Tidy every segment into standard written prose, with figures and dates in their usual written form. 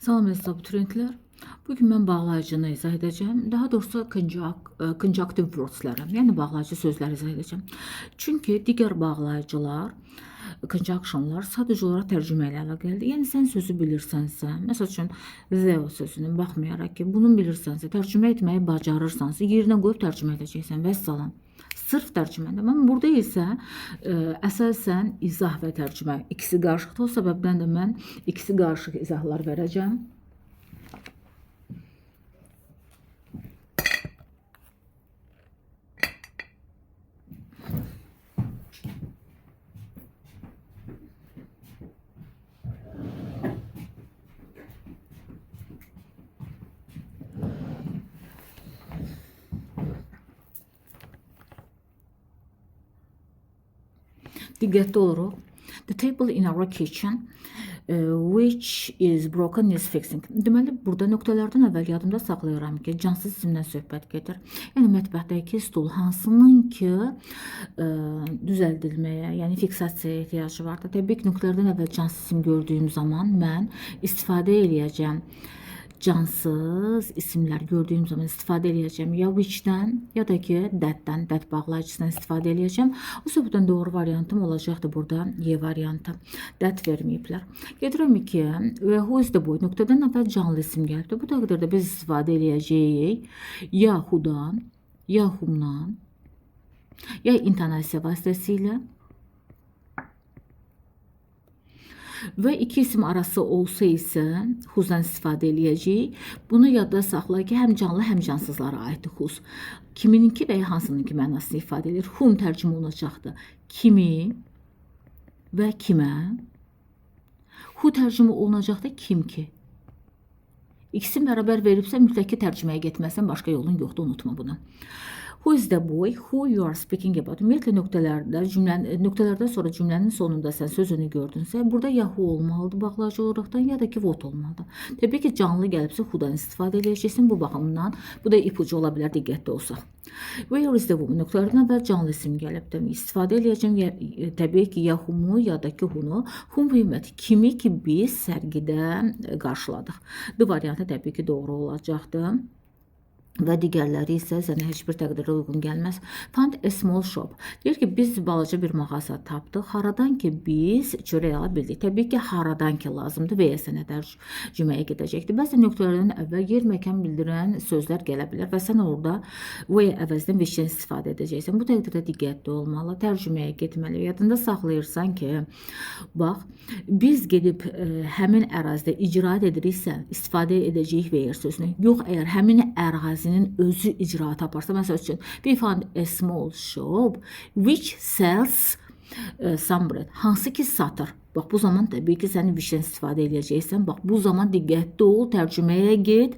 Salam əziz abituriyentlər. Bugün mən bağlayıcını izah edəcəm. Daha doğrusu conjunctive words'lərə, yəni bağlayıcı sözləri izah edəcəm. Çünki digər bağlayıcılar, conjunctionlar sadəcə olaraq tərcümə ilə əlaqəlidir. Yəni sən sözü bilirsənsə, məsəl üçün the sözünün baxmayaraq ki, bunu bilirsənsə, tərcümə etməyi bacarırsansa, yerinə qoyub tərcümə edəcəksən. Vəssalam. Sırf tərcümədə. Mən burada isə əsasən izah və tərcümə ikisi qarışıqdır. O səbəbdən də mən ikisi qarışıq izahlar verəcəm. Diqqətli oluruq. The table in our kitchen which is broken is fixing. Deməli, burada nöqtələrdən əvvəl yadımda saxlayıram ki, cansız isimdən söhbət gedir. Yəni, mətbəxdəki stul hansının ki, düzəldilməyə, yəni fiksasiyaya ehtiyacı vardır. Təbii ki, nöqtələrdən əvvəl cansız isim gördüyüm zaman mən istifadə eləyəcəm. Cansız isimlər gördüyüm zaman istifadə eləyəcəm ya which-dən, ya da ki, that-dən, that bağlayıcısından istifadə eləyəcəm. O səbəbdən doğru variantım olacaqdır burada Y variantı. That verməyiblər. Gedirəm ki, who is the boy? Nöqtədən əvvəl canlı isim gəlibdir. Bu təqdirdə biz istifadə eləyəcəyik ya who-dan, ya whom-dan, ya intonasiya vasitəsilə. Və iki isim arası olsa isə whose-dan istifadə eləyəcəyik. Bunu yadda saxla ki, həm canlı, həm cansızlara aiddir whose. Kimininki və ya hansınınki mənasını ifadə edir. Whom tərcümə olunacaqdır. Kimi və kimə. Who tərcümə olunacaqdır kim ki. İkisini bərabər veribsə mütləq tərcüməyə getməsən başqa yolun yoxdur, unutma bunu. Who is the boy? Who you are speaking about? Ümumiyyətlə nöqtələrdən sonra cümlənin sonunda sən sözünü gördünsə, burada ya who olmalıdır bağlayıcı olaraqdan, ya da ki what olmalıdır. Təbii ki, canlı gəlibsə who-dan istifadə edəcəksin. Bu baxımdan bu da ipucu ola bilər, diqqətli olsaq. Where is the woman? Nöqtələrdən əvvəl canlı isim gəlibdir. İstifadə edəcəm təbii ki, ya whom-u, ya da ki who-nu. Whom mühümməti kimi ki biz sərgidə qarşıladıq. The variantı təbii ki, doğru olacaqdır. Və digərləri isə sənə heç bir təqdirdə uyğun gəlməz. Found a small shop. Deyir ki, biz balaca bir mağaza tapdıq. Haradan ki biz çörək ala bildik. Təbii ki, haradan ki lazımdır və ya sənə tərcüməyə gedəcəkdir. Bəzən nöqtələrdən əvvəl yer məkan bildirən sözlər gələ bilər və sən orada və əvəzdən which-dən istifadə edəcəksən. Bu təqdirdə diqqətli olmalı, tərcüməyə getməli. Yadında saxlayırsan ki, bax, biz gedib həmin ərazidə icraat ediriksə, istifadə edəcəyik və sözünü. Yox, əgər həmin ərazinin özü icraat aparsa, məsəl üçün, we found a small shop which sells some bread. Hansı ki satır. Bax, bu zaman təbii ki, sən which-dən istifadə edəcəksən. Bax, bu zaman diqqətli ol, tərcüməyə get.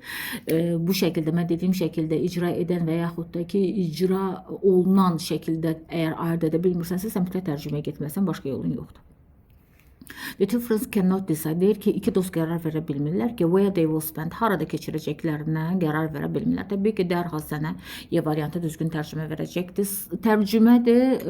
Bu şəkildə, mən dediyim şəkildə icra edən və yaxud da ki, icra olunan şəkildə əgər ayırt edə bilmirsənsə, sən mütləq tərcüməyə getməsən, başqa yolun yoxdur. The two friends cannot decide. Deyir ki, iki dost qərar verə bilmirlər ki, where they will spend, harada keçirəcəklərinə qərar verə bilmirlər. Təbii ki, dərhal sənə Y variantı düzgün tərcümə verəcəkdir. Tərcümədir,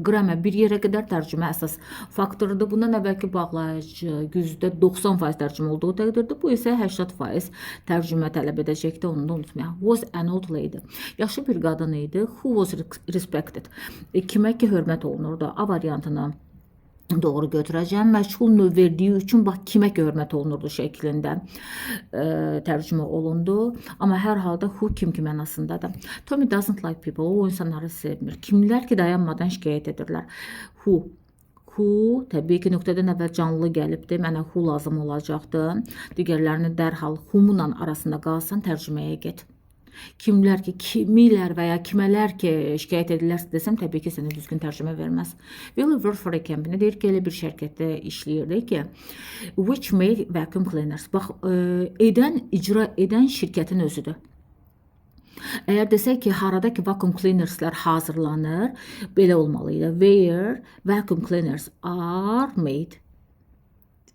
qramər bir yerə qədər tərcümə əsas faktorudur. Bundan əvvəlki bağlayıcı güzdə 90% tərcümə olduğu təqdirdə, bu isə 80% tərcümə tələb edəcəkdir, onu da unutmayaq. Was an old lady. Yaxşı bir qadın idi. Who was respected. Kimə ki, hörmət olunurdu. A variantını doğru götürəcəm. Məşğul növ verdiyi üçün bax kimə hörmət olunurdu şəklində tərcümə olundu. Amma hər halda who kim ki mənasındadır. Tommy doesn't like people. O insanları sevmir. Kimlər ki dayanmadan şikayət edirlər. Who təbii ki, nöqtədən əvvəl canlı gəlibdir. Mənə who lazım olacaqdır. Digərlərini dərhal whom-la arasında qalsan tərcüməyə get. Kimlər ki, kimilər və ya kimələr ki şikayət edirlərsə desəm, təbii ki, sənə düzgün tərcümə verməz. Will work for a company. Deyir ki, elə bir şirkətdə işləyirdi ki, which made vacuum cleaners. Bax, icra edən şirkətin özüdür. Əgər desək ki, harada ki vacuum cleanerslər hazırlanır, belə olmalıydı. Where vacuum cleaners are made.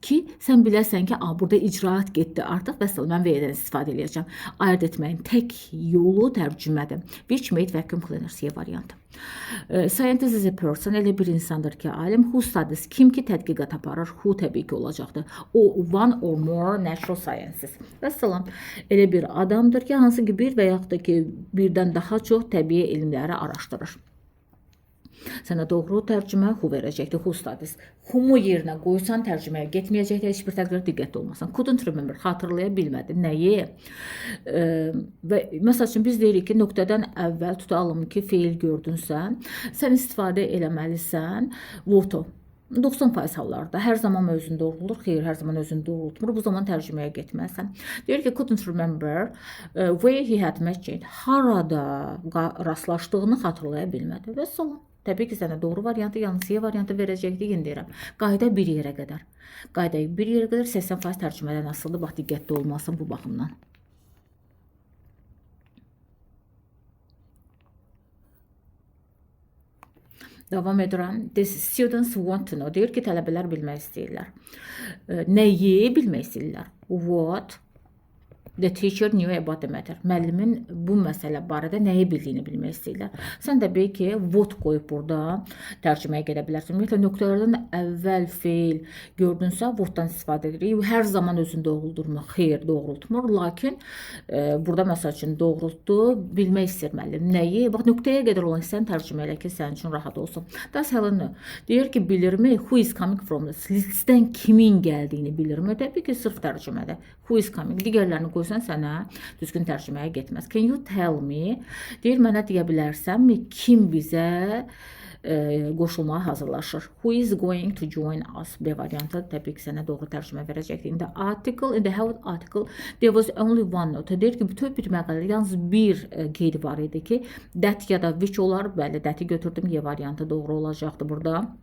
ki, sən biləsən ki, burada icraat getdi artıq və mən V-dən istifadə edəcəm. Ayırt etməyin tək yolu tərcümədir. Which made vacuum cleaners C variantı. Scientist is a person, elə bir insandır ki, alim. Who studies, kim ki tədqiqat aparır. Who təbii ki olacaqdır. O, one or more natural sciences. Vəssalam, elə bir adamdır ki, hansı ki bir və yaxud da ki, birdən daha çox təbii elmləri araşdırır. Sənə doğru tərcümə who verəcəkdir, who studies. Who-mu yerinə qoysan tərcüməyə getməyəcəkdir, heç bir təqdirdə diqqətli olmasan. Couldn't remember, xatırlaya bilmədi. Nəyi? Və məsəl üçün biz deyirik ki, nöqtədən əvvəl tutalım ki, feil gördünsə, sən istifadə eləməlisən voto. 90% hallarda hər zaman özündə doğrulur, xeyr, hər zaman özündə doğrultmur. Bu zaman tərcüməyə getməlisən. Deyir ki, couldn't remember where he had met Jane. Harada rastlaşdığını xatırlaya bilmədi. Və salam. Təbii ki, sənə doğru variantı, yalnız C variantı verəcəkdir, yenə deyirəm. Qayda bir yerə qədər. Qayda bir yerə qədər 80% tərcümədən asılıdır. Bax, diqqətli olmasın bu baxımdan. Davam edirəm. The students want to know. Deyir ki, tələbələr bilmək istəyirlər. Nəyi bilmək istəyirlər? What the teacher knew about the matter. Müəllimin bu məsələ barədə nəyi bildiyini bilmək istəyirlər. Sən də bil ki, what qoyub burada tərcüməyə gedə bilərsən. Ümumiyyətlə, nöqtələrdən əvvəl feil gördünsə, whatdan istifadə edirik. Hər zaman özünü doğruldurmur, xeyr, doğrultmur. Lakin burada məsəl üçün doğrultdu, bilmək istəyir müəllim. Nəyi? Bax, nöqtəyə qədər olan hissəni tərcümə elə ki, sənin üçün rahat olsun. Das Helen deyir ki, bilirmi? Who is coming from this? Listdən kimin gəldiyini bilirmi? Təbii ki, sırf tərcümədə. Who is coming? Digərlərini qoysan sənə düzgün tərcüməyə getməz. Can you tell me? Deyir, mənə deyə bilərsənmi, kim bizə qoşulmağa hazırlaşır? Who is going to join us? B variantı təbii ki, sənə doğru tərcümə verəcəkdir. In the health article, there was only one note. Deyir ki, bütün bir məqalədə yalnız bir qeyd var idi ki, that ya da which olar. Bəli, that'i götürdüm. Y variantı doğru olacaqdı burada.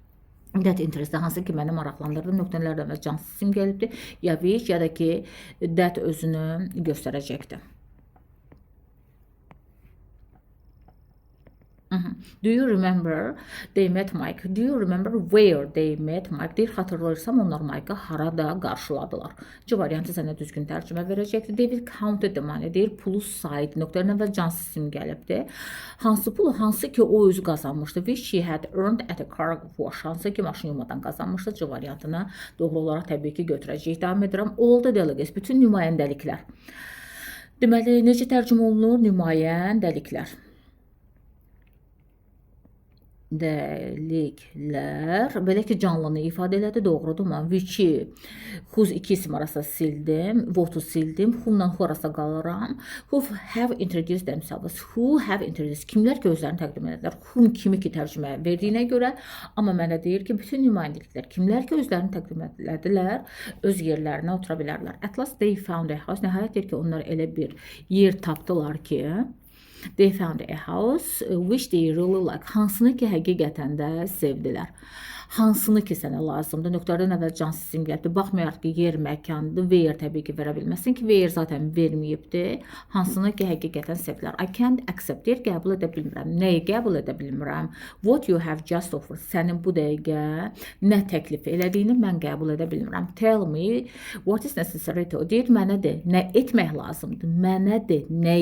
That interestdə hansı ki, məni maraqlandırdı. Nöqtələrdən və cansız isim gəlibdir. Ya which ya da ki, that özünü göstərəcəkdir. Do you remember they met Mike? Do you remember where they met Mike? Deyir, xatırlayırsam onlar Mike'ı harada qarşıladılar. C variantı sənə düzgün tərcümə verəcəkdir. David counted the money. Deyir, pulu saydı. Nöqtələrdən və cansız isim gəlibdir. Hansı pulu? Hansı ki, o özü qazanmışdı. Which she had earned at a car wash. Hansı ki, maşın yumadan qazanmışdı. C variantını doğru olaraq təbii ki, götürəcək. Davam edirəm. All the delegates. Bütün nümayəndəliklər. Deməli, necə tərcümə olunur? Nümayəndəliklər. Dəliklər, belə ki, canlını ifadə elədi, doğrudur. Mən which-i whose iki isim arasında sildim, what-u sildim, whom-dan who arasında qalıram. Who have introduced themselves. Who have introduced. Kimlər ki, özlərini təqdim edilər. Whom kimi ki, tərcümə verdiyinə görə. Amma mənə deyir ki, bütün nümayəndəliklər, kimlər ki, özlərini təqdim edilər, öz yerlərinə otura bilərlər. At last they found a house. Nəhayət deyir ki, onlar elə bir yer tapdılar ki, they found a house which they really like. Hansını ki, həqiqətən də sevdilər. Hansını ki, sənə lazımdır. Nöqtələrdən əvvəl cansız isim gəlibdir. Baxmayaraq ki, yer məkandır. Where təbii ki, verə bilməsin ki, where zaten verməyibdir. Hansını ki, həqiqətən sevdilər. I can't accept. Deyir, qəbul edə bilmirəm. Nəyi qəbul edə bilmirəm? What you have just offered. Sənin bu dəqiqə nə təklif elədiyini mən qəbul edə bilmirəm. Tell me what is necessary to. Deyir, mənə de, nə etmək lazımdır? Mənə de, nə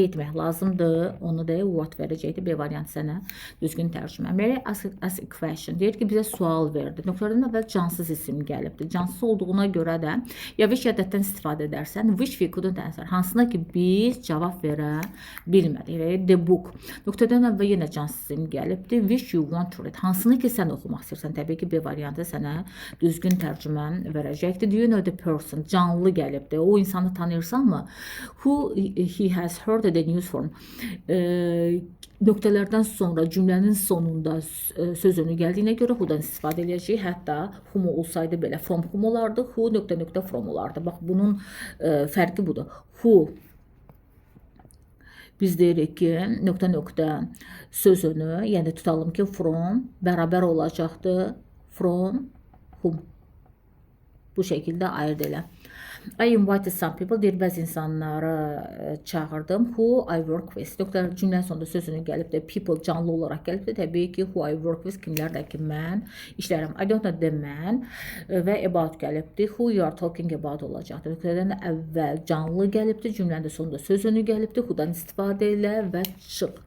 etmək lazımdır? Onu da what verəcəkdir. B variantı sənə düzgün tərcümə. Mary ask a question. Deyir ki, bizə sual verdi. Nöqtələrdən əvvəl cansız isim gəlibdir. Cansız olduğuna görə də ya which ədəddən istifadə edərsən, which we couldn't answer. Hansına ki, biz cavab verə bilmədik. The book. Nöqtədən əvvəl yenə cansız isim gəlibdir. Which you want to read. Hansını ki, sən oxumaq istəyirsən. Təbii ki, B variantı sənə düzgün tərcümə verəcəkdir. Do you know the person? Canlı gəlibdir. O insanı tanıyırsanmı? Who he has heard the news from. Nöqtələrdən sonra cümlənin sonunda söz önü gəldiyinə görə who-dan istifadə edəcəyik. Hətta whom olsaydı belə from whom olardı, who nöqtə from olardı. Bax, bunun fərqi budur. Who biz deyirik ki, nöqtə söz önü, yəni tutalım ki, from bərabər olacaqdır from whom. Bu şəkildə ayırd elə. I invited some people, deyir bəzi insanları çağırdım. Who I work with. Doktor cümlənin sonunda sözünü gəlib də people canlı olaraq gəlib də təbii ki who I work with kimlərlə ki mən işlərəm. I don't know the man və about gəlibdi. Who you are talking about olacaqdır. Doktordan əvvəl canlı gəlibdi, cümlənin sonunda sözünü gəlibdi. Who'dan istifadə elə və çıx.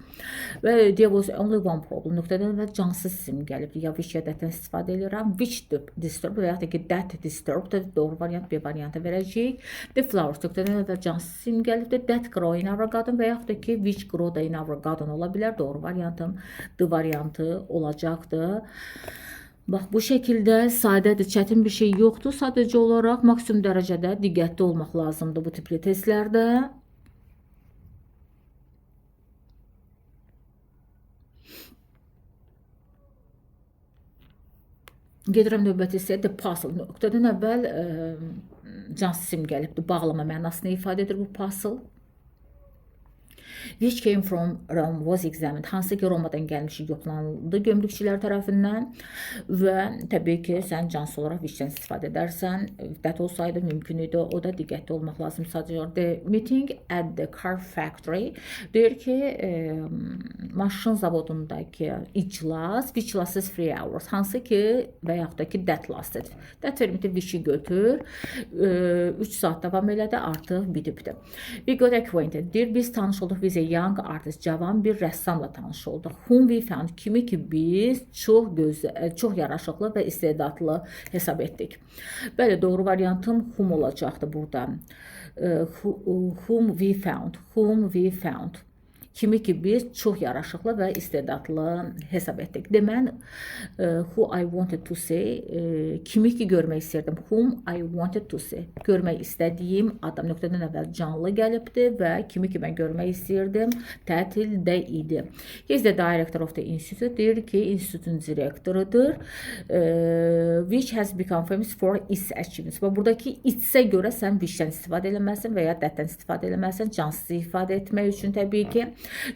Və there was only one problem. Nöqtədən və cansız isim gəlibdi. Ya which ədətdən istifadə edirəm. Which disturb və ya da ki that disturbed. Doğru variant B variantı verəcəyik. The flowers nöqtədən və cansız isim gəlibdi. That grow in our garden və yaxud da ki which grow da in our garden ola bilər. Doğru variantım D variantı olacaqdır. Bax, bu şəkildə sadədir, çətin bir şey yoxdur. Sadəcə olaraq maksimum dərəcədə diqqətli olmaq lazımdır bu tipli testlərdə. Gedirəm növbəti hissəyə, the puzzle. Nöqtədən əvvəl cansız isim gəlibdir. Bağlama mənasını ifadə edir bu puzzle. Which came from Rome was examined. Hansı ki Romadan gəlmişi yoxlanıldı gömrükçülər tərəfindən və təbii ki sən cansız olaraq whichdən istifadə edərsən. That olsaydı mümkün idi. O da diqqətli olmaq lazım sadəcə. The meeting at the car factory deyir ki maşın zavodundakı iclas which lasted 3 hours. Hansı ki və yaxud da ki that lasted. That verməkdə which'i götür. 3 saat davam elədi, artıq bitibdir. We got acquainted. Deyir biz tanış olduq. Biz a young artist, cavan bir rəssamla tanış olduq. Whom we found, kimi ki biz çox yaraşıqlı və istedadlı hesab etdik. Bəli, doğru variantım whom olacaqdı burada. Whom we found. Kimi ki biz çox yaraşıqlı və istedadlı hesab etdik. Demən, who I wanted to see, kimi ki görmək istəyirdim. Whom I wanted to see. Görmək istədiyim adam nöqtədən əvvəl canlı gəlibdi və kimi ki mən görmək istəyirdim, tətildə idi. He is the director of the institute. Deyir ki, institutun direktorudur. Which has become famous for its achievements. Və buradakı its-ə görə sən which-dən istifadə eləməlisən və ya that-dən istifadə eləməlisən. Cansız ifadə etmək üçün təbii ki.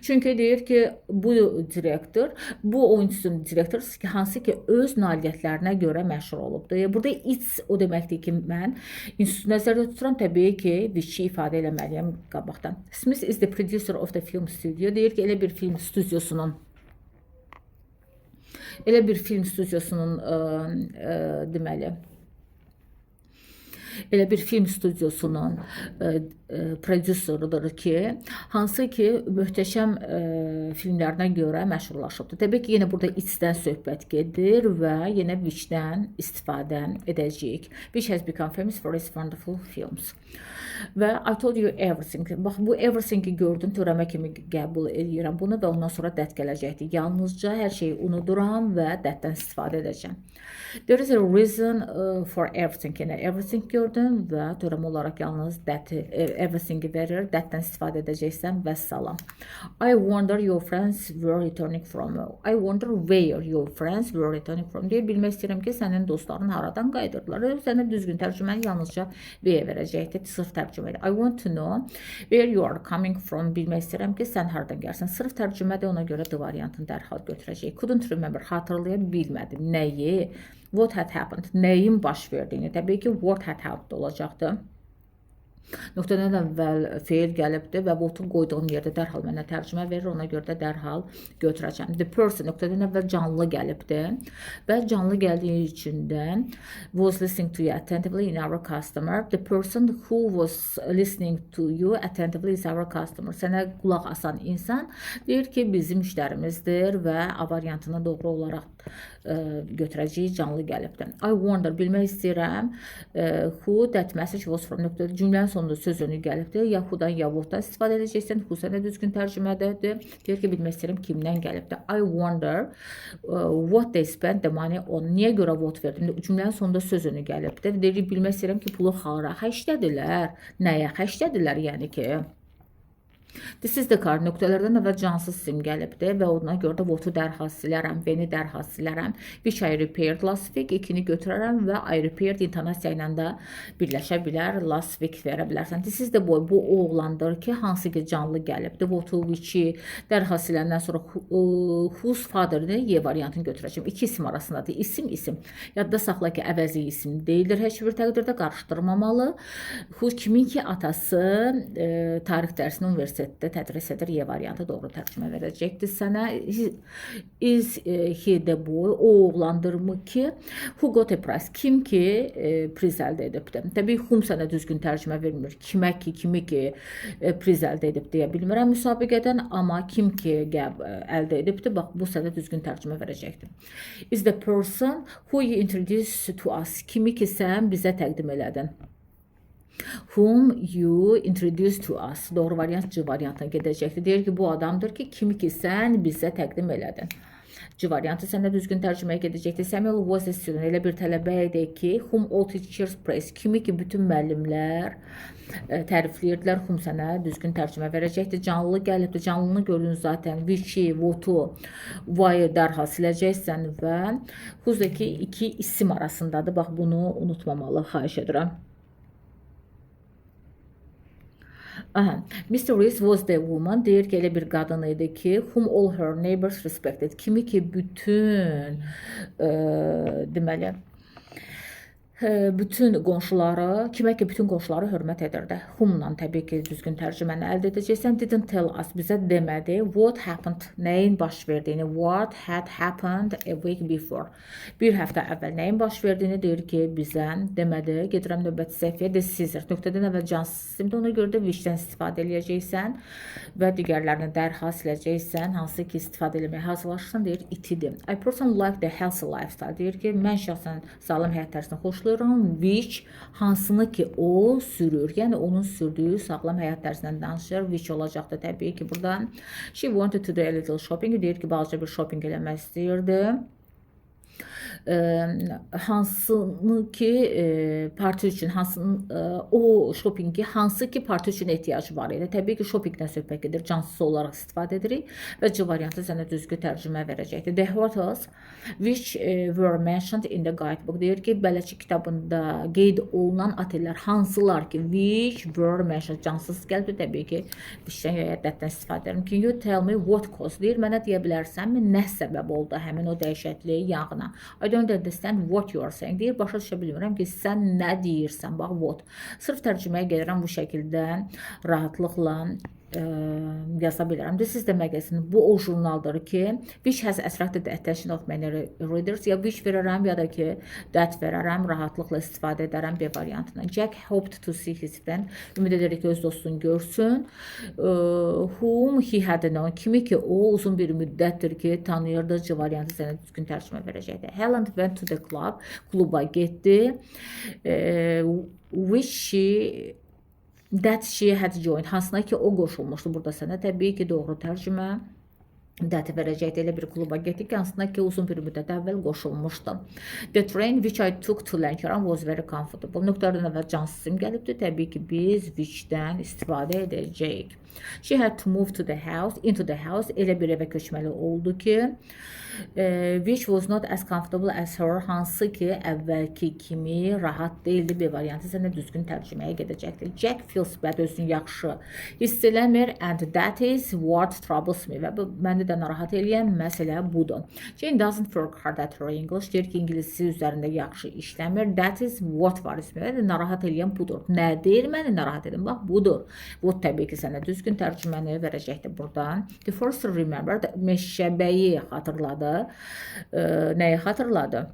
Çünki deyir ki, bu direktor, bu oyuncusun direktoru hansı ki öz nailiyyətlərinə görə məşhur olubdur. Burada it's o deməkdir ki, mən institutu nəzərdə tuturam, təbii ki, which-i ifadə eləməliyəm qabaqdan. Smith is the producer of the film studio. Deyir ki, elə bir film stüdyosunun deməli, elə bir film stüdyosunun prodüserudur ki, hansı ki möhtəşəm filmlərinə görə məşhurlaşıbdır. Təbii ki, yenə burada it's-dən söhbət gedir və yenə which-dən istifadə edəcəyik. Which has become famous for its wonderful films. Və I told you everything. Bax, bu everything-i gördün, törəmə kimi qəbul edirəm bunu və ondan sonra that gələcəkdir. Yalnızca hər şeyi unuduram və that-dən istifadə edəcəm. There is a reason for everything. Yəni, everything gördün və törəmə olaraq yalnız everything-i verir. That-dən istifadə edəcəksən və salam. I wonder your friends were returning from. I wonder where your friends were returning from. Deyir, bilmək istəyirəm ki, sənin dostların haradan qayıdırdılar. Sənə düzgün tərcüməni yalnızca V-yə verəcəkdir. Sırf tərcümə edir. I want to know where you are coming from. Bilmək istəyirəm ki, sən haradan gəlsən. Sırf tərcümədə ona görə D variantını dərhal götürəcək. Couldn't remember. Xatırlaya bilmədim. Nəyi? What had happened? Nəyin baş verdiyini? Təbii ki, what had happened olacaqdı. Nöqtədən əvvəl feil gəlibdir və what'u qoyduğum yerdə dərhal mənə tərcümə verir, ona görə də dərhal götürəcəm. The person nöqtədən əvvəl canlı gəlibdir və canlı gəldiyi üçün də was listening to you attentively in our customer. The person who was listening to you attentively is our customer. Sənə qulaq asan insan deyir ki, bizim müştərimizdir və A variantını doğru olaraq götürəcəyik, canlı gəlibdir. I wonder, bilmək istəyirəm who that message was from nöqtədə cümlənin sonunda sözünü gəlibdir. Ya who-dan ya what-dan istifadə edəcəksən. Who sənə düzgün tərcümədədir. Deyir ki, bilmək istəyirəm kimdən gəlibdir. I wonder what they spent the money on. Niyə görə what verdim? Cümlənin sonunda sözünü gəlibdir. Deyir, bilmək istəyirəm ki, pulu xara xərclədilər. Nəyə xərclədilər? Yəni ki, This is the card nöqtələrdən əvvəl cansız isim gəlibdir və ona görə də votu dərhal silərəm, Veni dərhal silərəm. Which I repaired last week, ikini götürərəm və I repaired intonasiya ilə də birləşə bilər, last week verə bilərsən. This is the boy, bu oğlandır ki, hansı ki canlı gəlibdir. Votu which-i dərhal siləndən sonra whose father-ını Y variantını götürəcəm. İki isim arasındadır. İsim. Yadda saxla ki, əvəzi isim deyildir. Heç bir təqdirdə qarışdırmamalı. Who kimin ki atası tarix dərsini universitetdə tədris edir. Y variantı doğru tərcümə verəcəkdir sənə. Is he the boy? O oğlandırmı ki? Who got a prize? Kim ki priz əldə edibdir. Təbii whom sənə düzgün tərcümə vermir. Kimi ki priz əldə edib deyə bilmirəm müsabiqədən, amma kim ki əldə edibdir. Bax, bu sənə düzgün tərcümə verəcəkdir. Is the person who you introduced to us? Kimi ki sən bizə təqdim elədin. Whom you introduced to us. Doğru variant C variantına gedəcəkdir. Deyir ki, bu adamdır ki, kimi ki sən bizə təqdim elədin. C variantı səndə düzgün tərcüməyə gedəcəkdir. Samuel was a student. Elə bir tələbə idi ki, whom all teachers praise. Kimi ki bütün müəllimlər tərifləyirdilər. Whom sənə düzgün tərcümə verəcəkdir. Canlı gəlibdir. Canlını gördün zaten. Which-i, votu, why-ı dərhal siləcəksən və who's-daki iki isim arasındadır. Bax, bunu unutmamalı, xahiş edirəm. Aha. Mr. Reese was the woman. Deyir ki, elə bir qadın idi ki, whom all her neighbors respected. Kimi ki bütün deməli bütün qonşuları, kimə ki bütün qonşuları hörmət edirdi. Whom-la təbii ki düzgün tərcüməni əldə edəcəksən. Didn't tell us, bizə demədi. What happened, nəyin baş verdiyini. What had happened a week before. Bir həftə əvvəl nəyin baş verdiyini deyir ki, bizə demədi. Gedirəm növbəti səhifəyə. The scissors. Nöqtədən əvvəl cansız isimdir. Ona görə də which-dən istifadə edəcəksən və digərlərini dərhal siləcəksən. Hansı ki istifadə etməyə hazırlaşırsan, deyir itidir. I person like the healthy lifestyle. Deyir ki, mən şəxsən sağlam həyat tərzinə xoşlayıram. Which hansını ki o sürür. Yəni onun sürdüyü sağlam həyat tərzindən danışır. Which olacaqdır təbii ki buradan. She wanted to do a little shopping. Deyir ki, balaca bir shopping eləmək istəyirdi. Hansını ki parti üçün o shoppingi hansı ki parti üçün ehtiyacı var idi. Təbii ki shoppingdən söhbət gedir. Cansız olaraq istifadə edirik və C variantı sənə düzgün tərcümə verəcəkdir. The hotels which were mentioned in the guidebook. Deyir ki, bələdçi kitabında qeyd olunan otellər hansılar ki which were mentioned cansız gəldi. Təbii ki dişdən yəddətdən istifadə edirəm. Can you tell me what caused? Deyir, mənə deyə bilərsənmi nə səbəb oldu həmin o dəyişikliyi yanğına? I don't understand what you are saying. Deyir, başa düşə bilmirəm ki, sən nə deyirsən. Bax, what. Sırf tərcüməyə gəlirəm bu şəkildə rahatlıqla yaza bilirəm. This is the magazine. Bu o jurnaldır ki, which has attracted the attention of many readers. Ya which verərəm, ya da ki, that verərəm. Rahatlıqla istifadə edərəm B variantına. Jack hoped to see his friend. Ümid edərək öz dostunu görsün. Whom he had known. Kimi ki, o uzun bir müddətdir ki, tanıyırdı. C variantı sənə düzgün tərcümə verəcəkdir. Helen went to the club. Kluba getdi. That she had joined. Hansına ki o qoşulmuşdu. Burada sənə təbii ki doğru tərcümə dəti verəcəkdir. Elə bir kluba getdik ki, hansına ki uzun bir müddət əvvəl qoşulmuşdu. The train which I took to Lənkəran was very comfortable. Nöqtədən əvvəl cansız isim gəlibdir. Təbii ki biz which-dən istifadə edəcəyik. She had to move to the house, into the house. Elə bir evə köçməli oldu ki, which was not as comfortable as her. Hansı ki əvvəlki kimi rahat değildi. B variantı sənə düzgün tərcüməyə gedəcəkdir. Jack feels bad, özünü yaxşı hiss eləmir, and that is what troubles me. Və bu məni də narahat eləyən məsələ budur. Jane doesn't work hard at her English. Deyir ki, İngilizcə üzərində yaxşı işləmir. That is what var ismi. Narahat eləyən budur. Nədir məni narahat edən? Bax, budur. Bu təbii ki sənə düzgün tərcüməni verəcəkdir buradan. The first remember, meşəbəyi xatırladı. Nəyi xatırladı?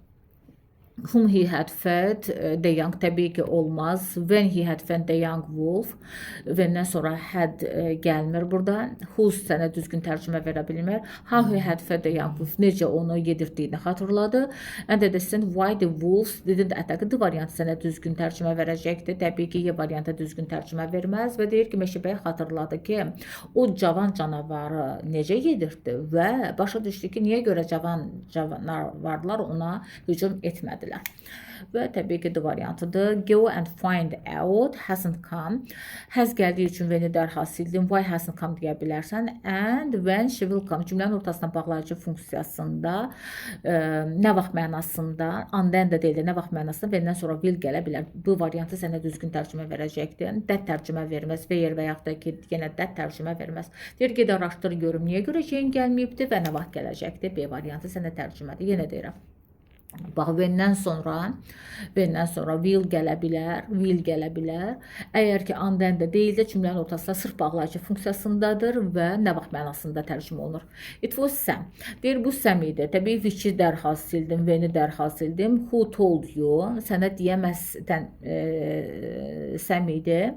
Whom he had fed the young, təbii ki olmaz. When he had fed the young wolf. Vəndən sonra had gəlmir burada. Whose sənə düzgün tərcümə verə bilmir. How he had fed the young wolf. Necə onu yedirdiyini xatırladı. And understand why the wolves didn't attack. D variantı sənə düzgün tərcümə verəcəkdir. Təbii ki Y variantı düzgün tərcümə verməz və deyir ki, meşəbəyi xatırladı ki, o cavan canavarı necə yedirdi və başa düşdü ki, niyə görə cavan canavarlar ona hücum etmədilər. bilər. Və təbii ki, D variantıdır. Go and find out hasn't come. Has gəldiyi üçün when-i dərhal sildim. Why hasn't come deyə bilərsən. And when she will come. Cümlənin ortasına bağlayıcı funksiyasında nə vaxt mənasında, and then də deyil, nə vaxt mənasında when-dən sonra will gələ bilər. Bu variantı sənə düzgün tərcümə verəcəkdir. That tərcümə verməz. Where və yaxud da ki, yenə that tərcümə verməz. Deyir, ged araşdır görüm niyə görə şeyin gəlməyibdir və nə vaxt gələcəkdir. B variantı sənə tərcümədir. Yenə deyirəm. Bax, when-dən sonra will gələ bilər. Əgər ki, and-dən də deyil də cümlənin ortasında sırf bağlayıcı funksiyasındadır və nə vaxt mənasında tərcümə olunur. It was Sam. Deyir, bu Sam idi. Təbii which-i dərhal sildim, when-i dərhal sildim. Who told you? Sənə deyəməzdən Sam idi.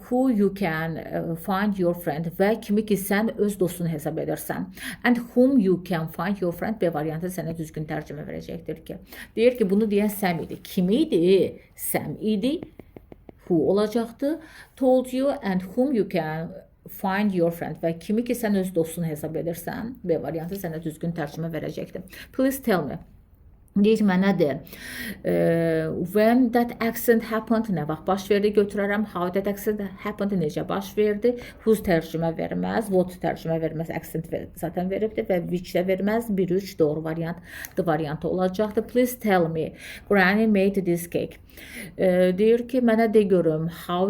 Who you can find your friend və kimi ki sən öz dostunu hesab edirsən. And whom you can find your friend. B variantı sənə düzgün tərcümə verəcəkdir ki. Deyir ki, bunu deyən Sam idi. Kim idi? Sam idi. Who olacaqdı? Told you and whom you can find your friend və kimi ki sən öz dostunu hesab edirsən. B variantı sənə düzgün tərcümə verəcəkdir. Please tell me. Deyir, mənə de. When that accident happened, nə vaxt baş verdi götürərəm. How that accident happened, necə baş verdi. Whose tərcümə verməz. What tərcümə verməz. Accident zaten veribdir və which də verməz. 1-3 doğru variant. D variantı olacaqdır. Please tell me. Granny made this cake. Deyir ki, mənə de görüm. How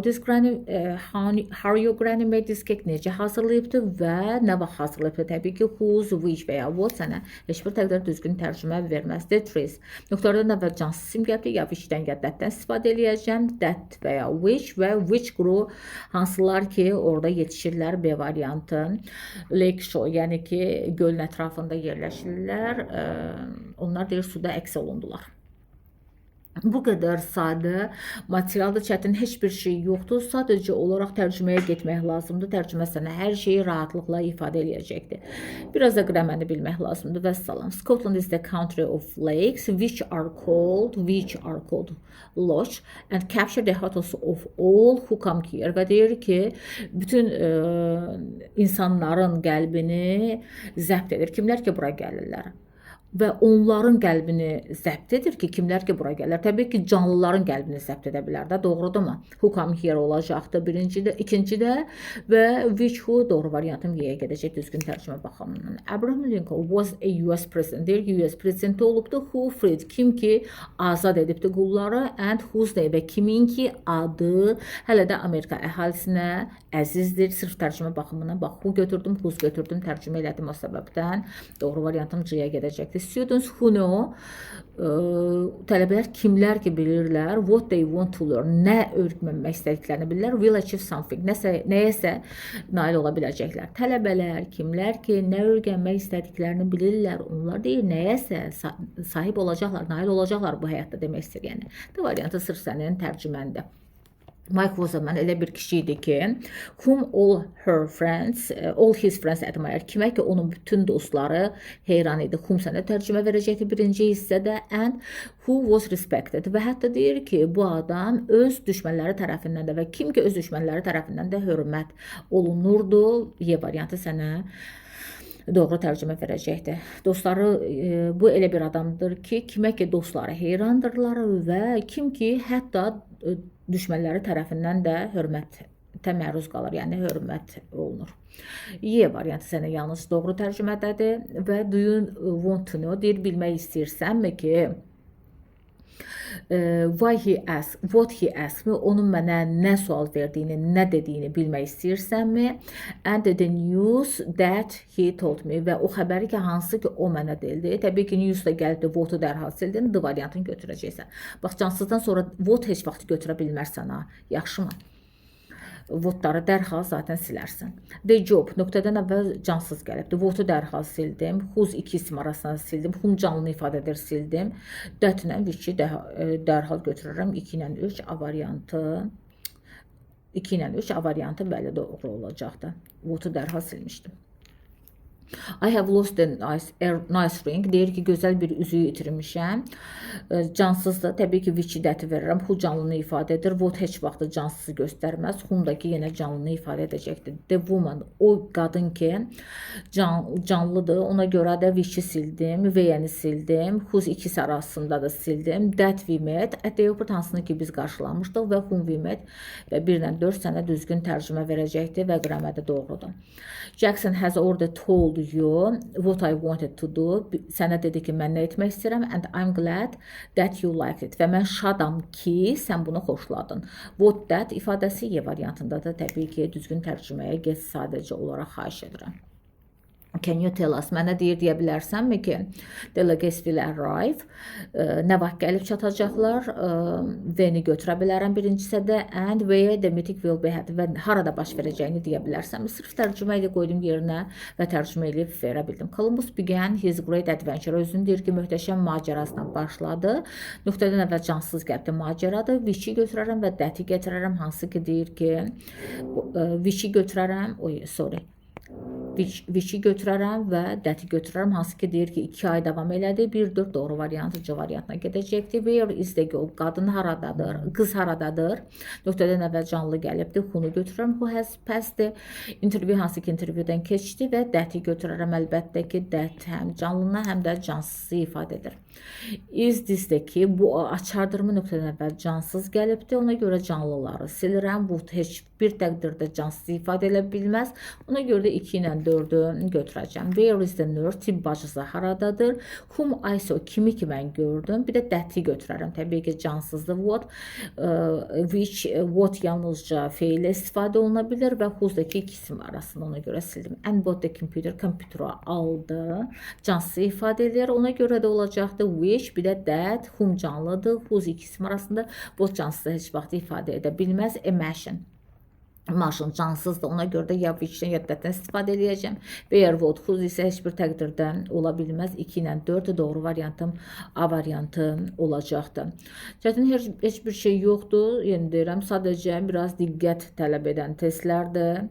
your granny made this cake. Necə hazırlayıbdır və nə vaxt hazırlayıbdır. Təbii ki, whose, which və ya what sənə heç bir təqdir düzgün tərcümə verməz. Nöqtələrdən əvvəl cansız isim gəldi, ya which-dən ya that-dən istifadə eləyəcəm. That və ya which və which quru hansılar ki, orada yetişirlər. B variantı. Lake shore, yəni ki, gölün ətrafında yerləşirlər. Onlar deyir, suda əks olundular. Bu qədər sadə, materialda çətin heç bir şey yoxdur. Sadəcə olaraq tərcüməyə getmək lazımdır. Tərcümə sənə hər şeyi rahatlıqla ifadə eləyəcəkdir. Biraz da qramərini bilmək lazımdır. Vəssalam. Scotland is the country of lakes, which are called loch, and capture the hearts of all who come here. Və deyir ki, bütün insanların qəlbini zəbt edir. Kimlər ki, bura gəlirlər? Və onların qəlbini zəbt edir ki, kimlər ki, bura gələr. Təbii ki, canlıların qəlbini zəbt edə bilər də, doğrudurmu? Who come here olacaqdır birincidə, ikincidə və which who doğru variantım Y-yə gedəcək düzgün tərcümə baxımından. Abraham Lincoln was a US president. Deyir ki, US prezidenti olubdur. Who freed? Kim ki, azad edibdir qulları. And whose name? Və kimin ki, adı hələ də Amerika əhalisinə əzizdir. Sırf tərcümə baxımından bax, who götürdüm, whose götürdüm, tərcümə elədim o səbəbdən. Doğru variantım C-yə gedəcəkdir. Students who know, tələbələr kimlər ki bilirlər, what they want to learn, nə öyrənmək istədiklərini bilirlər, will achieve something, nəyəsə nail ola biləcəklər. Tələbələr kimlər ki nə öyrənmək istədiklərini bilirlər, onlar deyir nəyəsə sahib olacaqlar, nail olacaqlar bu həyatda demək istəyir. Yəni, bu variantı sırf sənin tərcüməndə. Mike o zaman elə bir kişi idi ki, whom all his friends admire. Kimə ki, onun bütün dostları heyran idi. Whom sənə tərcümə verəcəkdir birinci hissədə. And who was respected. Və hətta deyir ki, bu adam öz düşmənləri tərəfindən də və kim ki, öz düşmənləri tərəfindən də hörmət olunurdu. Y variantı sənə doğru tərcümə verəcəkdir. Dostları, bu elə bir adamdır ki, kimə ki, dostları heyrandırlar və kim ki, hətta düşmənləri tərəfindən də hörmətə məruz qalır, yəni hörmət olunur. Y variantı sənə yalnız doğru tərcümədədir və do you want to know, deyir, bilmək istəyirsənmi ki, what he asked me, onun mənə nə sual verdiyini, nə dediyini bilmək istəyirsənmi? And the news that he told me, və o xəbəri ki, hansı ki, o mənə deyildi. Təbii ki, news da gəldi, what-u dərhal sildin, D variantını götürəcəksən. Bax, cansızdan sonra what heç vaxt götürə bilmərsən, ha, yaxşımı? Votları dərhal zaten silərsən. The job, nöqtədən əvvəl cansız gəlibdir. Votu dərhal sildim. Whose iki isim arasına sildim. Whom canlı ifadə edir sildim. That ilə which-i dərhal götürürəm. 2 ilə 3 A variantı. 2 ilə 3 A variantı bəli doğru olacaqdır. Votu dərhal silmişdim. I have lost a nice ring. Deyir ki, gözəl bir üzüyü itirmişəm. Cansızdır. Təbii ki, which dəti verirəm. Who canlını ifadə edir. What heç vaxt cansızı göstərməz. Whom da ki, yenə canlını ifadə edəcəkdir. The woman, o qadın ki, canlıdır. Ona görə də which'i sildim. Where-ni sildim. Whose ikisi arasında da sildim. That we met. At the airport hansını ki, biz qarşılamışdıq və whom we met və 1-dən 4 sənə düzgün tərcümə verəcəkdir və qramədə doğrudur. Jackson has already told you what I wanted to do. Sənə dedi ki, mən nə etmək istəyirəm. And I'm glad that you liked it. Və mən şadam ki, sən bunu xoşladın. What that ifadəsi Y variantında da təbii ki, düzgün tərcüməyə get sadəcə olaraq xahiş edirəm. Can you tell us? Mənə deyə bilərsənmi ki, delegates will arrive. Nə vaxt gəlib çatacaqlar? When-i götürə bilərəm birinci hissədə. And where the meeting will be held. Və harada baş verəcəyini deyə bilərsənmi? Sırf tərcümə ilə qoydum yerinə və tərcümə edib verə bildim. Columbus began his great adventure. Özünü deyir ki, möhtəşəm macərasından başladı. Nöqtədən əvvəl cansız gəlibdi macəradır. Which-i götürərəm və that-i gətirərəm. Hansı ki, deyir ki, which-i götürərəm. Which-i götürərəm və that-i götürərəm. Hansı ki, deyir ki, 2 ay davam elədi. 1-4 doğru variantı C variantına gedəcəkdir. Where is the girl? Qadın haradadır? Qız haradadır? Nöqtədən əvvəl canlı gəlibdi. Who-nu götürərəm. Who has passed the interview? Hansı ki, interviewdən keçdi və that-i götürərəm. Əlbəttə ki, that həm canlını, həm də cansızı ifadə edir. Is this-də ki, bu açardırmı nöqtədən əvvəl cansız gəlibdi. Ona görə canlıları silirəm. Bu heç bir təqdirdə cansız ifadə elə bilməz. Ona görə də 2 ilə 4-ü götürəcəm. Where is the nurse? Tibb bacısı haradadır? Whom I saw? Kimi ki mən gördüm. Bir də that-i götürərəm. Təbii ki, cansızdır. What, which, what yalnızca feil istifadə oluna bilir və whose-daki isim arasında ona görə sildim. And bought the computer, kompüteri aldı. Cansızı ifadə edir. Ona görə də olacaqdır which, bir də that, whom canlıdır. Whose isim arasında bot cansızı heç vaxt ifadə edə bilməz. A machine. Maşın cansızdır. Ona görə də ya which-dən ya that-dən istifadə edəcəm. Where, what, whose isə heç bir təqdirdə ola bilməz. 2 ilə 4 doğru variantım A variantı olacaqdır. Çətin heç bir şey yoxdur. Yenə deyirəm, sadəcə biraz diqqət tələb edən testlərdir.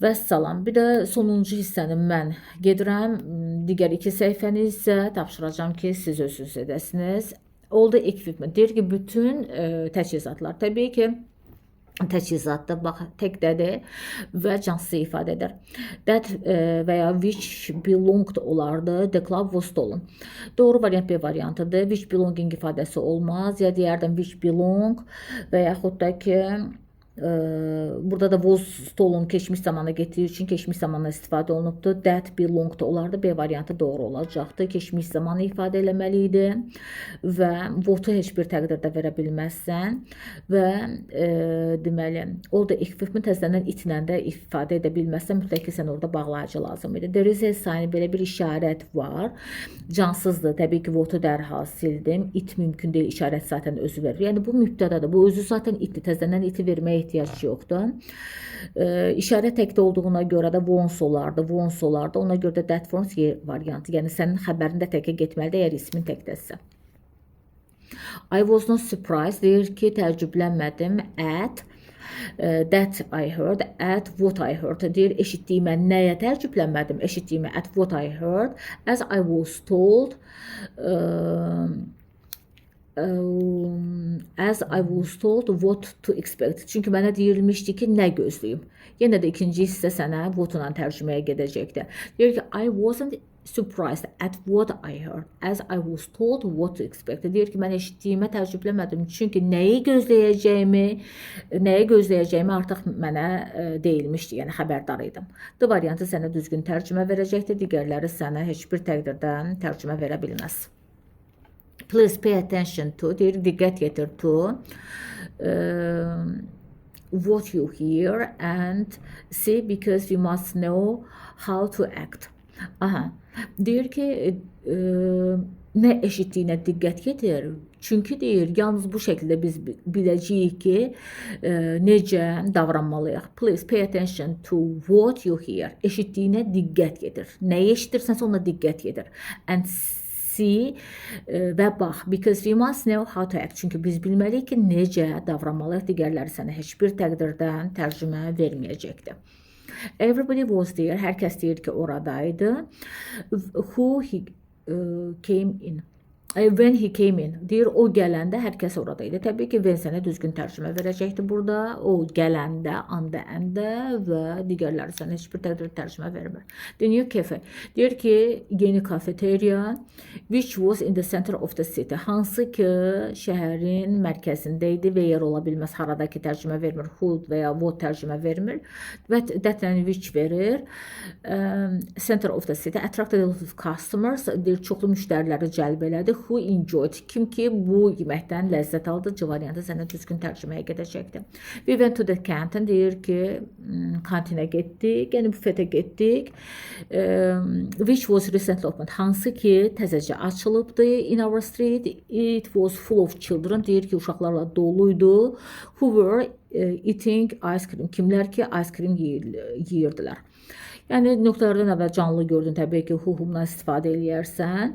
Və salam. Bir də sonuncu hissəni mən gedirəm. Digər 2 səhifəni isə tapşıracağım ki, siz özünüz edəsiniz. Oldu equipment. Deyir ki, bütün təchizatlar. Təbii ki, təchizatda bax təkdədir və cansız ifadə edir. That və ya which belonged olardı. The club was stolen. Doğru variant B variantıdır. Which belonging ifadəsi olmaz. Ya deyərdim which belong və yaxud da ki, burada da was stolen keçmiş zamana getdiyi üçün keçmiş zamana istifadə olunubdur. That belonged olardı. B variantı doğru olacaqdır. Keçmiş zamanı ifadə eləməli idi və what-u heç bir təqdirdə verə bilməzsən və deməli, orada equipment təzədən itlə də ifadə edə bilməzsən, mütləq ki, sən orada bağlayıcı lazım idi. There is a sign, belə bir işarət var. Cansızdır. Təbii ki, what-u dərhal sildim. It mümkün deyil. İşarət zaten özü verir. Yəni bu mübtədadır. Bu özü zaten itdir. Təzədən iti verməyə ehtiyac yoxdur. İşarət təkdə olduğuna görə də once olardı. Once olardı. Ona görə də that forms Y variantı. Yəni sənin xəbərin də təkə getməlidir, əgər ismin təkdəsə. I was not surprised. Deyir ki, təəccüblənmədim at that I heard, at what I heard. Deyir, eşitdiyimə nəyə təəccüblənmədim? Eşitdiyimə at what I heard, as I was told, as I was told what to expect. Çünki mənə deyilmişdi ki, nə gözləyim. Yenə də ikinci hissə sənə what-la tərcüməyə gedəcəkdir. Deyir ki, I wasn't surprised at what I heard, as I was told what to expect. Deyir ki, mən eşitdiyimə təəccüblənmədim. Çünki nəyi gözləyəcəyimi artıq mənə deyilmişdi, yəni xəbərdar idim. D variantı sənə düzgün tərcümə verəcəkdir, digərləri sənə heç bir təqdirdən tərcümə verə bilməz. Please pay attention to, deyir, diqqət yetir to, what you hear and see because you must know how to act. Aha, deyir ki, nə eşitdiyinə diqqət yetir. Çünki deyir, yalnız bu şəkildə biz biləcəyik ki, necə davranmalıyıq. Please pay attention to what you hear. Eşitdiyinə diqqət yetir. Nəyi eşidirsənsə ona diqqət yetir. And see və bax. Because we must know how to act. Çünki biz bilməliyik ki, necə davranmalıyıq. Digərləri sənə heç bir təqdirdən tərcümə verməyəcəkdir. Everybody was there. Hər kəs deyir ki, oradaydı. Who he came in. When he came in. Deyir, o gələndə hər kəs oradaydı. Təbii ki, when sənə düzgün tərcümə verəcəkdir burada. O gələndə, anda, əndə və digərləri sənə heç bir tərcümə vermir. The new cafe. Deyir ki, yeni kafeteriya, which was in the center of the city. Hansı ki, şəhərin mərkəzində idi və yer ola bilməz. Haradakı tərcümə vermir. Who və ya what tərcümə vermir. Və that-lə which verir. Center of the city. Attracted a lot of customers. Deyir, çoxlu müştəriləri cəlb elədi. Who enjoyed, kim ki bu yeməkdən ləzzət aldı, C variantı sənə düzgün tərcüməyə gedəcəkdir. We went to the canteen, deyir ki, kantinə getdik, yəni bufetə getdik. Which was recently opened, hansı ki təzəcə açılıbdı in our street. It was full of children, deyir ki, uşaqlarla doluydu. Who were eating ice cream, kimlər ki ice cream yeyirdilər. Yəni, nöqtələrdən əvvəl canlı gördün, təbii ki, huhumdan istifadə eləyərsən.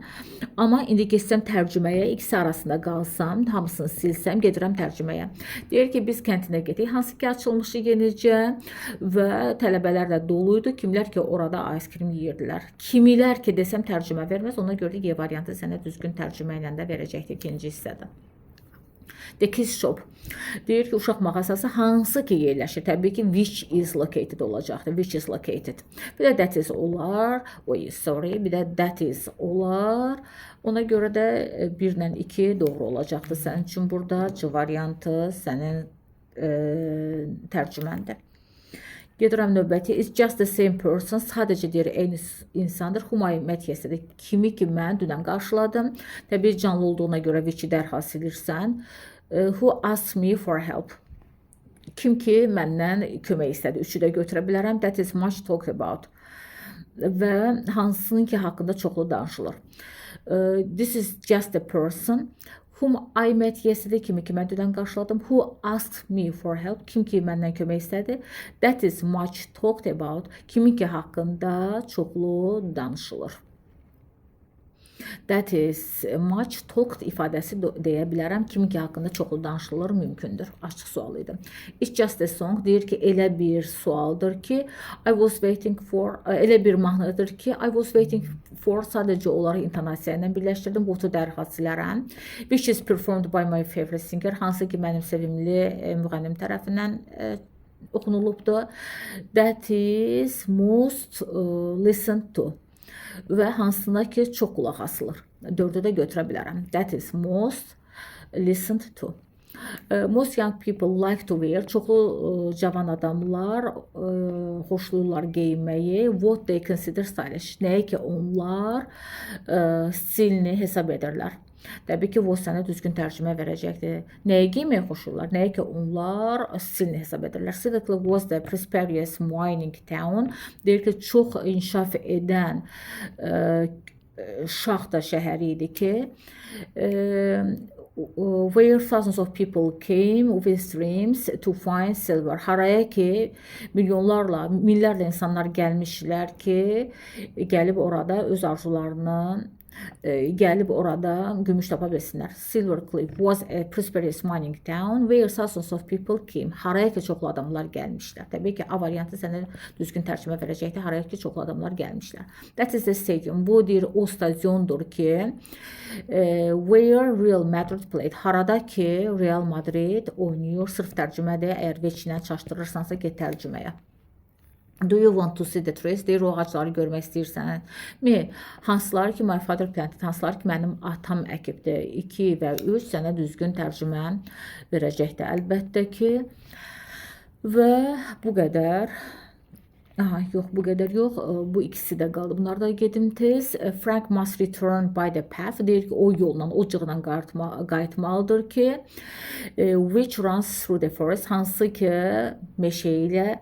Amma indi geçsəm tərcüməyə, ikisi arasında qalsam, hamısını silsəm, gedirəm tərcüməyə. Deyir ki, biz kəntinə getdik, hansı ki açılmışı yenicə və tələbələr də doluydu. Kimlər ki, orada ice cream yeyirdilər. Kimilər ki, desəm tərcümə verməz, ona görə Y variantı sənə düzgün tərcümə ilə də verəcəkdir ikinci hissədə. The kids shop. Deyir ki, uşaq mağazası hansı ki yerləşir? Təbii ki, which is located olacaqdır. Which is located. Bir də that is olar. Bir də that is olar. Ona görə də 1 ilə 2 doğru olacaqdır. Sənin üçün burada C variantı sənin tərcüməndir. Gedirəm növbəti. It's just the same person. Sadəcə deyir, eyni insandır. Whom I met yesterday. Kimi ki mən dünən qarşıladım. Təbii canlı olduğuna görə which-i dərhal silirsən. Who asked me for help. Kim ki məndən kömək istədi. 3-ü də götürə bilərəm. That is much talked about. Və hansının ki haqqında çoxlu danışılır. This is just a person. Whom I met yesterday, kimi ki mən dünən qarşıladım. Who asked me for help, kim ki məndən kömək istədi. That is much talked about, kimi ki haqqında çoxlu danışılır. That is much talked ifadəsi deyə bilərəm. Kimi ki haqqında çoxlu danışılır mümkündür. Açıq sual idi. It's just a song deyir ki, elə bir sualdır ki, I was waiting for, elə bir mahnıdır ki, I was waiting for, sadəcə olaraq intonasiya ilə birləşdirdim. What-u dərhal silərəm. Which is performed by my favorite singer, hansı ki mənim sevimli müğənnim tərəfindən oxunulubdur. That is most listened to. Və hansına ki çox qulaq asılır. 4-ü də götürə bilərəm. That is most listened to. Most young people like to wear. Çoxlu cavan adamlar xoşlayırlar geyinməyi. What they consider stylish. Nəyə ki onlar stilini hesab edirlər. Təbii ki, bu sənə düzgün tərcümə verəcəkdir. Nəyə geyməyə xoşlayırlar? Nəyə ki onlar stilini hesab edirlər. Seattle was the prosperous mining town. Deyir ki, çox inkişaf edən şaxta şəhəri idi ki, where thousands of people came with dreams to find silver. Haraya ki milyonlarla, minlərlə insanlar gəlmişlər ki, gəlib orada öz arzularını gəlib orada gümüş tapa bilsinlər. Silver Cliff was a prosperous mining town where thousands of people came. Haraya ki çoxlu adamlar gəlmişlər. Təbii ki, A variantı sənə düzgün tərcümə verəcəkdir. Haraya ki çoxlu adamlar gəlmişlər. That is the stadium. Bu deyir o stadiondur ki, where Real Madrid played. Harada ki Real Madrid oynayır. Sırf tərcümədə, əgər veçinə çaşdırırsansa get tərcüməyə. Do you want to see the trees? Deyir, o ağacları görmək istəyirsən. Hansılar ki, my father planted, hansılar ki, mənim atam əkibdir. 2 və 3 sənə düzgün tərcümə verəcəkdir. Əlbəttə ki, və bu qədər. Yox, bu qədər yox. Bu ikisi də qaldı. Bunlar da gedim tez. Frank must return by the path. Deyir ki, o yolla, o cığdan qayıtmalıdır ki, which runs through the forest. Hansı ki, meşə ilə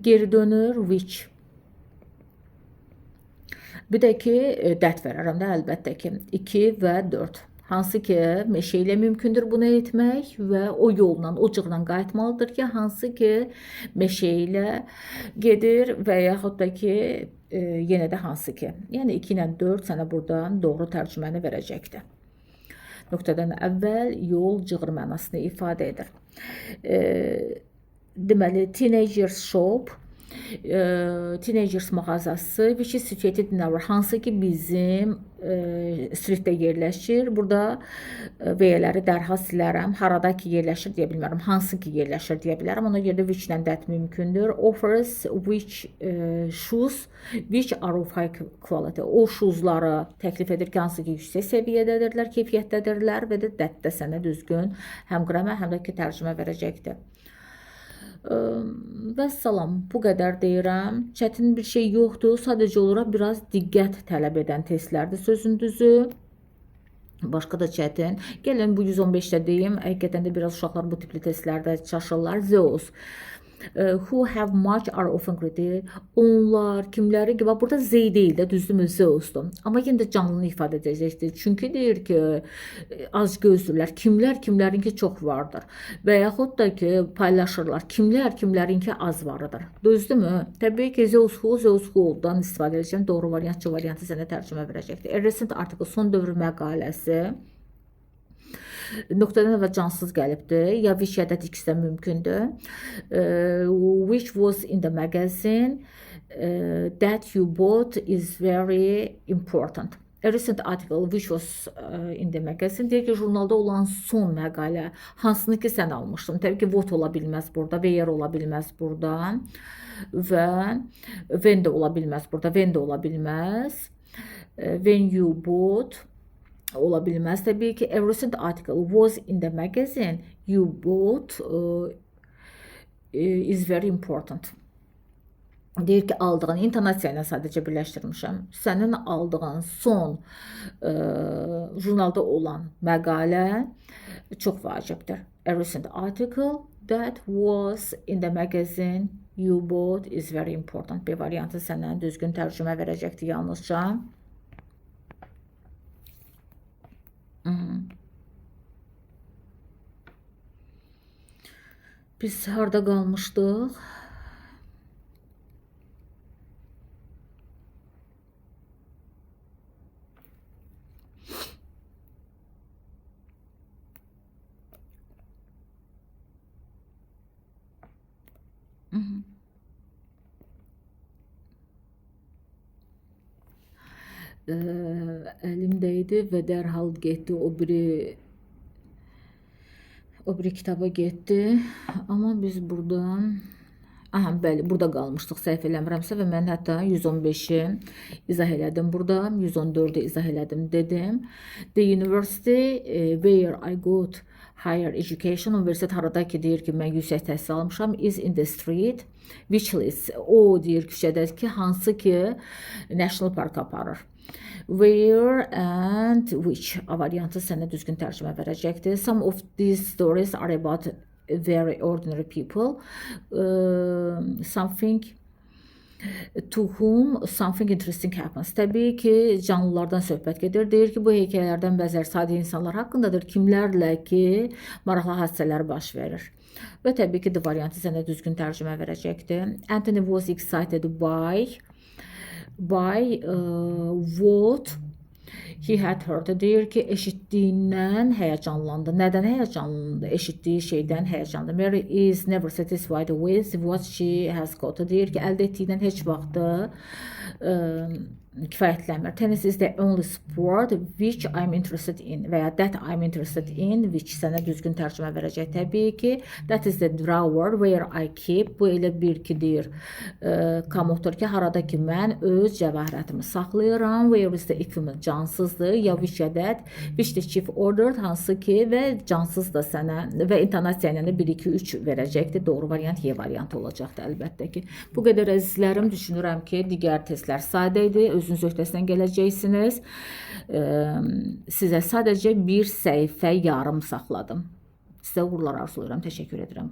geri dönür. Which. Bir də ki, that verərəm də əlbəttə ki. 2 və 4. Hansı ki, meşə ilə mümkündür bunu etmək və o yolla, o cığdan qayıtmalıdır ki, hansı ki, meşə ilə gedir və yaxud da ki, yenə də hansı ki. Yəni 2 ilə 4 sənə buradan doğru tərcüməni verəcəkdir. Nöqtədən əvvəl yol cığır mənasını ifadə edir. deməli, teenagers shop, teenagers mağazası, which is situated in our, hansı ki bizim streetdə yerləşir. Burada V-ləri dərhal silərəm. Harada ki yerləşir deyə bilmərəm. Hansı ki yerləşir deyə bilərəm. Ona görə də which-lə dət mümkündür. Offers which shoes which are of high quality. O şuzları təklif edir ki, hansı ki yüksək səviyyədədirlər, keyfiyyətdədirlər və də dətdə sənə düzgün həm qramə, həm də ki tərcümə verəcəkdir. Vəssalam, bu qədər deyirəm. Çətin bir şey yoxdur. Sadəcə olaraq biraz diqqət tələb edən testlərdir sözün düzü. Başqa da çətin. Gəlin bu 115-də deyim. Həqiqətən də biraz uşaqlar bu tipli testlərdə çaşırlar. Zeus. Who have much are often credited. Onlar kimləri ki, burada Z deyil də, düzdürmü, Zeus'dur. Amma yenə də canlını ifadə edəcəkdir. Çünki deyir ki, az gözlürlər. Kimlərinki çox vardır. Və yaxud da ki, paylaşırlar. Kimlərinki az vardır. Düzdürmü? Təbii ki, Zeus who'dan istifadə edəcəm. Doğru variantçı variantı sənə tərcümə verəcəkdir. A recent article, son dövr məqaləsi. Nöqtədən əvvəl cansız gəlibdir. Ya which ya da x-dən mümkündür. Which was in the magazine that you bought is very important. A recent article which was in the magazine deyir ki, jurnalda olan son məqalə hansını ki sən almışdın. Təbii ki, what ola bilməz burada, where ola bilməz burada və when də ola bilməz burada, when də ola bilməz. When you bought ola bilməz. Təbii ki, a recent article was in the magazine you bought is very important. Deyir ki, aldığın, intonasiya ilə sadəcə birləşdirmişəm. Sənin aldığın son jurnalda olan məqalə çox vacibdir. A recent article that was in the magazine you bought is very important. B variantı sənə düzgün tərcümə verəcəkdir yalnızca. Biz harda qalmışdıq? Əlimdəydi və dərhal getdi o biri kitaba getdi. Amma biz buradan bəli, burada qalmışdıq, səhv eləmirəmsə və mən hətta 115-i izah elədim burada, 114-ü izah elədim dedim. The university where I got higher education, universitet harada ki deyir ki, mən yüksək təhsil almışam, is in the street, which is, o deyir küçədədir ki, hansı ki National Park aparır. Where and which variantı sənə düzgün tərcümə verəcəkdir. Some of these stories are about very ordinary people. Something to whom something interesting happens. Təbii ki, canlılardan söhbət gedir. Deyir ki, bu hekayələrdən bəzər sadə insanlar haqqındadır. Kimlərlə ki, maraqlı hadisələr baş verir. Və təbii ki, the variantı sənə düzgün tərcümə verəcəkdir. Anthony was excited by what he had heard. Deyir ki, eşitdiyindən həyəcanlandı. Nədən həyəcanlandı? Eşitdiyi şeydən həyəcanlandı. Mary is never satisfied with what she has got. Deyir ki, əldə etdiyindən heç vaxtı kifayətlənmir. Tennis is the only sport which I'm interested in və ya that I'm interested in, which sənə düzgün tərcümə verəcək təbii ki. That is the drawer where I keep. Bu elə bir ki deyir komoddur ki, harada ki mən öz cəvahirətimi saxlayıram. Where is the equipment? Cansızdır. Ya which ya that. Which the chief ordered, hansı ki və cansız da sənə və intonasiya ilə 1, 2, 3 verəcəkdir. Doğru variant Y variantı olacaqdır əlbəttə ki. Bu qədər əzizlərim, düşünürəm ki, digər testlər sadə idi. Özünüz öhdəsindən gələcəksiniz. Sizə sadəcə bir səhifə yarım saxladım. Sizə uğurlar arzulayıram. Təşəkkür edirəm.